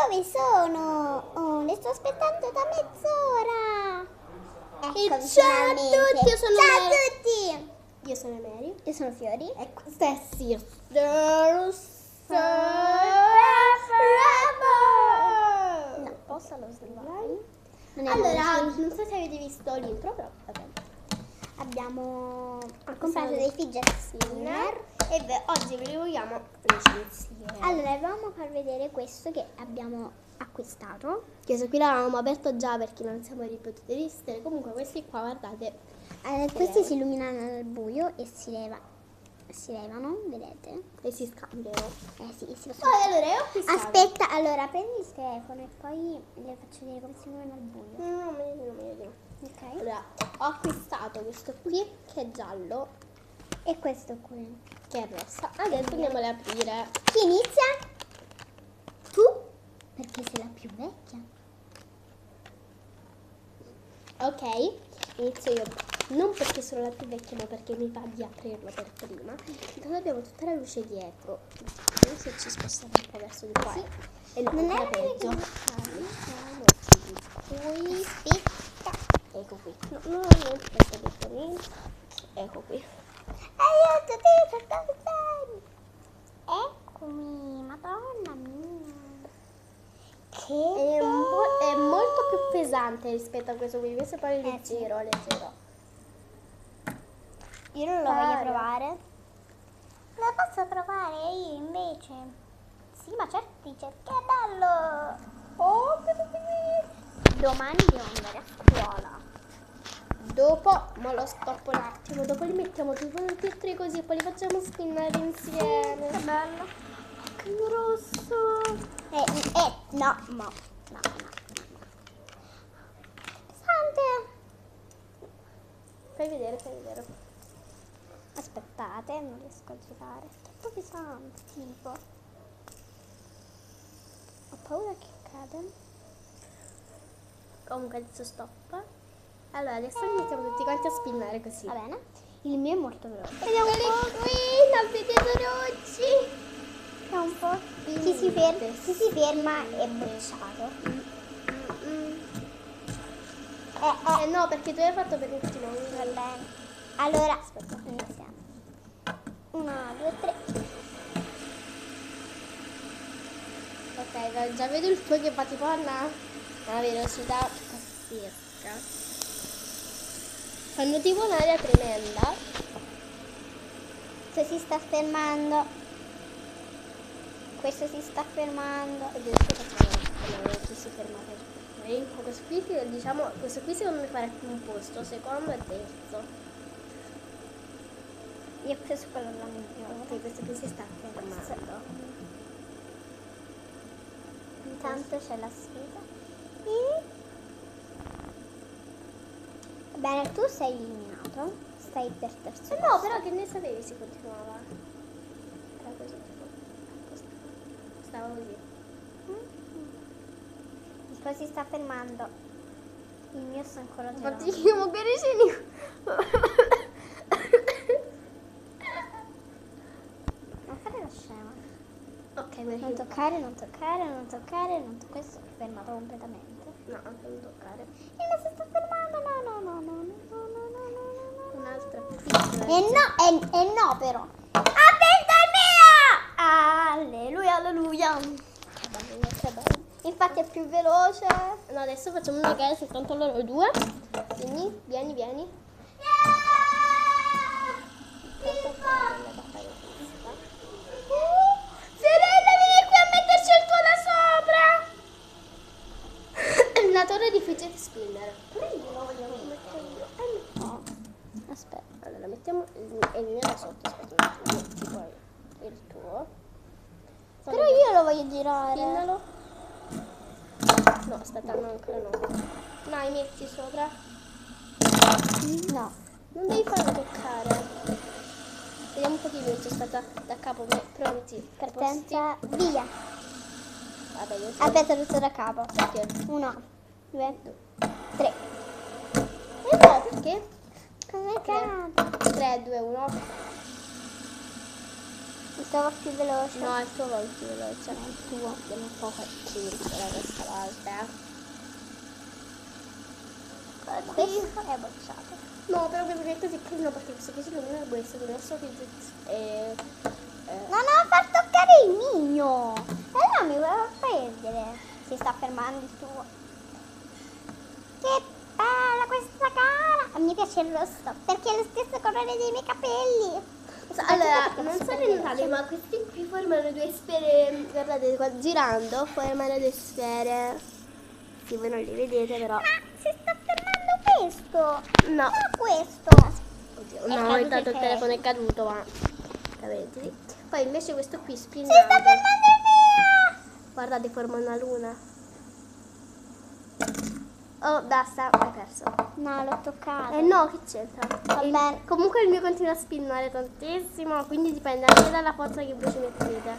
dove sono? Oh, le sto aspettando da mezz'ora. Ecco, ciao a tutti, io sono Ciao a Mary. tutti. Io sono Mary. Io sono Fiori. E questa è Sister No, posso lo slime. Allora, non so se avete visto l'intro, però vabbè. Abbiamo Sono comprato dei fidget spinner. E oggi ve li vogliamo recensire. Allora, volevamo far vedere questo che abbiamo acquistato. Questo qui l'avevamo aperto già perché non siamo ripotuti resistere. Comunque questi qua, guardate. Questi si illuminano nel buio e si levano, vedete? E si scambiano. Sì, si possono. Poi allora io ho acquistato. Aspetta, allora prendi il telefono e poi le faccio vedere come si illuminano nel buio. No, meglio. Ok? Allora, ho acquistato questo qui che è giallo, E questo qui. che è rossa. Adesso andiamole a aprire. Chi inizia? Tu? Perché sei la più vecchia. Ok, inizio io. Non perché sono la più vecchia, ma perché mi va di aprirlo per prima. Intanto abbiamo tutta la luce dietro. Vediamo se ci spostiamo un po' verso di qua. E no, Non ancora era peggio. Qui spicca. Ecco qui. No, aspetta, detto niente. Ecco qui. Aiuto, ti sto bene. Eccomi, madonna mia. Che È molto più pesante rispetto a questo qui. Questo poi è leggero, leggero. Io non lo voglio provare. Lo posso provare io invece? Sì, ma certo dice che bello! Oh, che bello! Domani devo andare a scuola. Dopo, ma lo stoppo un attimo. Dopo li mettiamo tutti e tre così e poi li facciamo spinnare insieme. Che bello! Che rosso! No. Pesante! Fai vedere. Aspettate, non riesco a girare. Troppo pesante, tipo. Ho paura che cade. Comunque adesso stop. Allora, adesso iniziamo tutti quanti a spinnare così. Va bene? Il mio è molto veloce. Vediamo un po' qui, tappeti dolorosi. È un po'. Chi si ferma è bruciato. No, perché tu hai fatto per l'ultimo. Va bene. Allora, aspetta, iniziamo. 1, 2, 3. Ok, già vedo il tuo che va tipo a una velocità pazzesca. Fanno tipo un'aria tremenda. Questo si sta fermando. Questo si sta fermando. Adesso facciamo chi si ferma per questo qui, diciamo, questo qui secondo me farà più un posto, secondo e terzo. Io ho preso quello là migliore. Ok, questo qui si sta fermando. Intanto c'è la sfida. Bene, tu sei eliminato. Stai per terzo No, posto. però che ne sapevi se continuava? Era così, tipo. Stava così. Il tuo si sta fermando. Il mio sta ancora girando. Infatti io magari Non fare la scema. Ok, Non toccare, non toccare, non toccare, non toccare. Questo è fermato completamente. No, anche non toccare. Il mio si sta fermando. No. Un'altra piccola. E no però. Ha vinto il mio! Alleluia. Che bello. Infatti è più veloce. No, adesso facciamo una gara soltanto loro due. Quindi, vieni. Serena, vieni qui a metterci il tuo da sopra. Una torre di fidget spinner. No. Aspetta. Allora, mettiamo il mio da sotto. Aspetta un attimo. Metti poi il tuo. Però io lo voglio girare. Spinnalo. No, aspetta, no, ancora no. Dai, metti sopra. No. Non devi farlo toccare. Vediamo un po' di luce, aspetta, da capo, pronti. Partenza, via. Vabbè, io Aspetta, tutto da capo. Perché? 1, 2, 3. No, perché? Come cade? 3, 2, 1. Il tuo va più veloce. No, il tuo va più veloce. Il tuo viene un po' facile questa volta. Questo è bocciato. No, però vedo che è così carino perché questo qui si illumina il questo, quindi adesso che Non ho far toccare il mio. E allora mi voleva prendere. Si sta fermando il tuo. Che bella questa cara. Mi piace il rosso perché è lo stesso colore dei miei capelli. allora, non so se notate, ma questi qui formano due sfere. Guardate, qua girando formano due sfere. Sì, voi non li vedete, però. Ma si sta fermando questo. No. No, questo. Oddio, È no, caduto intanto il il telefono è caduto, ma. Capite? Poi invece questo qui Si sta spinnato. fermando il mio. Guardate, forma una luna. Oh, basta, hai perso. No, l'ho toccato. No, che c'entra? Vabbè. Comunque il mio continua a spinnare tantissimo, quindi dipende anche dalla forza che voi ci mettete.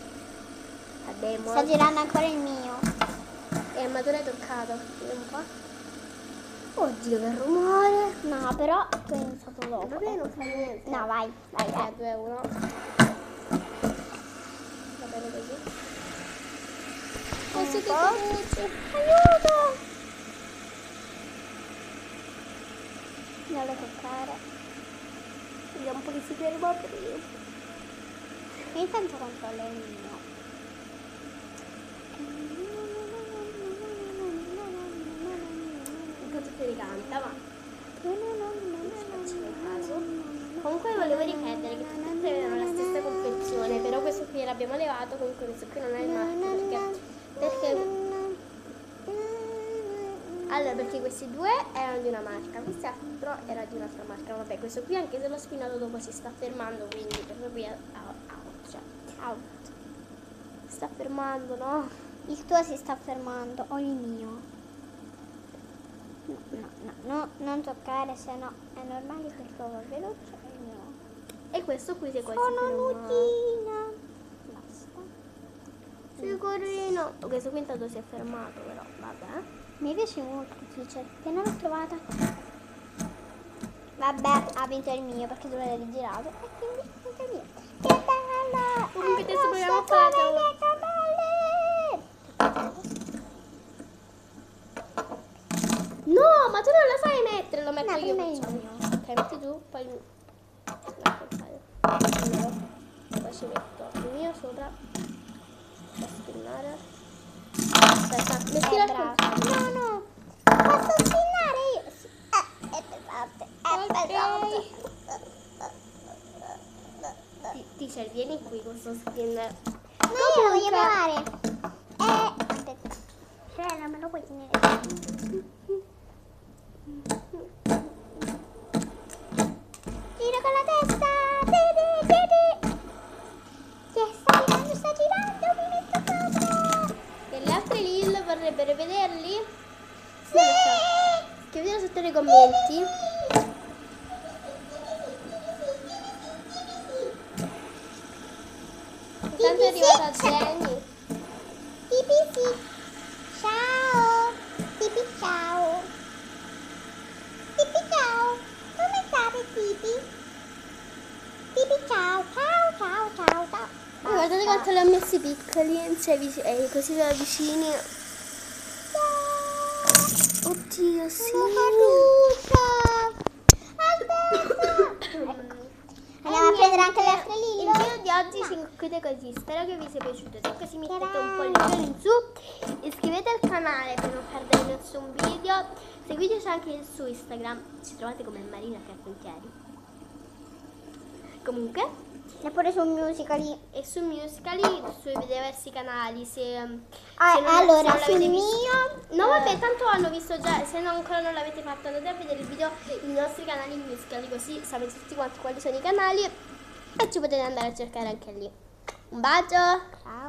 Vabbè, Sta girando ancora il mio. ma tu l'hai toccato. Vediamo un po'. Oddio, che rumore. No, però tu hai iniziato dopo. Vabbè, non fa niente. No, vai, vai, vai. 2 1. Va bene così. Un Così che po'. caduci. Aiuto! Non lo toccare. Vediamo un po' che si ferma prima. Intanto controllo il mio. Intanto si ricanta, ma facciamo caso. Comunque volevo ripetere che tutte avevano la stessa confezione, però questo qui l'abbiamo levato, comunque questo qui non è il marchio perché allora, perché questi due erano di una marca, quest'altro era di un'altra marca. Vabbè, questo qui anche se l'ho spinato dopo si sta fermando, quindi questo qui è out. Si sta fermando, no? Il tuo si sta fermando, o il mio? No, non toccare, se no è normale che il tuo va veloce e il mio. E questo qui si è quasi Sono fermato. nutina. Basta. Sicurino. Questo qui intanto si è fermato, però vabbè. Mi piace molto, dice, appena l'ho trovata. Vabbè, ha vinto il mio perché tu l'hai rigirato. E quindi vinto il mio. Che bello! Comunque adesso proviamo a rosso fare come i miei capelli! No, ma tu non lo sai mettere, lo metto No, io. prima il facciamo. mio. Ok, metti tu, poi ecco il paio. Poi ci metto il mio sopra. Da spinnare. Aspetta, mettila al Bravo. contrario. No, posso spinnare io? Sì. È pesante, Ok. pesante. Teacher, vieni qui con sto spinner. No, io lo voglio provare. Aspetta. Cioè, me lo puoi tenere? Giro con la testa. Che sta girando, mi metto sopra. E le altre Lil vorrebbero vederli? Sì. Scrivetelo sotto nei commenti. Intanto è arrivata Jenny. Tipi sì. Ciao. Tipi ciao. Tipi ciao. Come state Tipi? Tipi ciao. Ciao ciao ciao ciao. Guardate quanto li ho messi piccoli, cioè, così da vicini. Oddio, sì. Andiamo a prendere anche le altre Il lille. video di oggi si conclude così. Spero che vi sia piaciuto. Se così mettete un pollice in su. Iscrivetevi al canale per non perdere nessun video. Seguiteci anche su Instagram. Ci trovate come Marina Carpentieri. Comunque. E pure sul Musical.ly. E su Musical.ly, sui diversi canali. Se Allora, se sul l'avete mio. visto. No, vabbè, tanto hanno visto già. Se ancora non l'avete fatto, andate a vedere il video nei nostri canali Musical.ly, così sapete tutti quanti quali sono i canali e ci potete andare a cercare anche lì. Un bacio! Ciao.